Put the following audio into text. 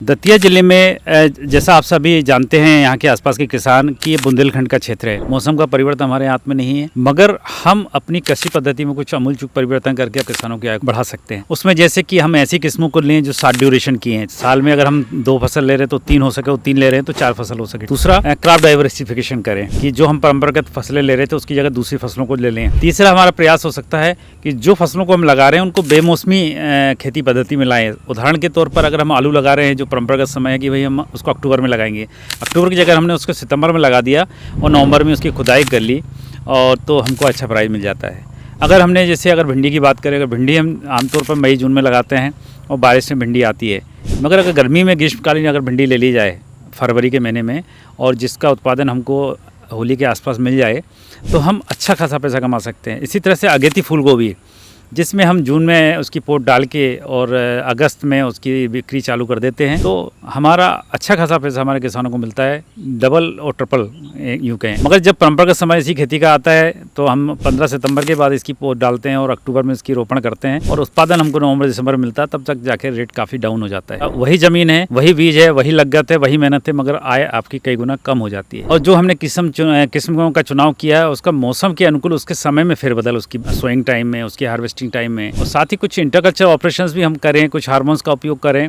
दतिया जिले में जैसा आप सभी जानते हैं यहाँ के आसपास के किसान कि ये बुंदेलखंड का क्षेत्र है। मौसम का परिवर्तन हमारे हाथ में नहीं है, मगर हम अपनी कृषि पद्धति में कुछ अमूलचूल परिवर्तन करके किसानों की आय बढ़ा सकते हैं। उसमें जैसे कि हम ऐसी किस्मों को लें जो शॉर्ट ड्यूरेशन की हैं। साल में अगर हम 2 फसल ले रहे हैं तो 3 हो सके, और 3 ले रहे हैं तो 4 फसल हो सके। दूसरा, क्रॉप डाइवर्सिफिकेशन करें कि जो हम परंपरागत फसलें ले रहे थे उसकी जगह दूसरी फसलों को ले लें। तीसरा, हमारा प्रयास हो सकता है कि जो फसलों को हम लगा रहे हैं उनको बेमौसमी खेती पद्धति में लाएं। उदाहरण के तौर पर अगर हम आलू लगा रहे हैं जो परंपरागत समय है कि भाई हम उसको अक्टूबर में लगाएंगे, अक्टूबर की जगह हमने उसको सितंबर में लगा दिया और नवंबर में उसकी खुदाई कर ली, और तो हमको अच्छा प्राइस मिल जाता है। अगर हमने जैसे अगर भिंडी की बात करें, अगर भिंडी हम आमतौर पर मई जून में लगाते हैं और बारिश में भिंडी आती है, मगर अगर गर्मी में ग्रीष्मकालीन अगर भिंडी ले ली जाए फरवरी के महीने में, और जिसका उत्पादन हमको होली के आसपास मिल जाए, तो हम अच्छा खासा पैसा कमा सकते हैं। इसी तरह से अगेती फूल गोभी, जिसमें हम जून में उसकी पोट डाल के और अगस्त में उसकी बिक्री चालू कर देते हैं, तो हमारा अच्छा खासा पैसा हमारे किसानों को मिलता है, डबल और ट्रिपल यूँ कहें। मगर जब परंपरागत समय इसी खेती का आता है तो हम 15 सितंबर के बाद इसकी पोट डालते हैं और अक्टूबर में इसकी रोपण करते हैं, और उत्पादन हमको नवंबर दिसंबर में मिलता है। तब तक जाके रेट काफ़ी डाउन हो जाता है। वही ज़मीन है, वही बीज है, वही लागत है, वही मेहनत है, मगर आय आपकी कई गुना कम हो जाती है। और जो हमने किस्मों का चुनाव किया है उसका मौसम के अनुकूल उसके समय में फेरबदल, उसकी सोइंग टाइम में, उसकी हार्वेस्टिंग टाइम में, और साथ ही कुछ इंटरकल्चर ऑपरेशंस भी हम करें, कुछ हार्मोन्स का उपयोग करें,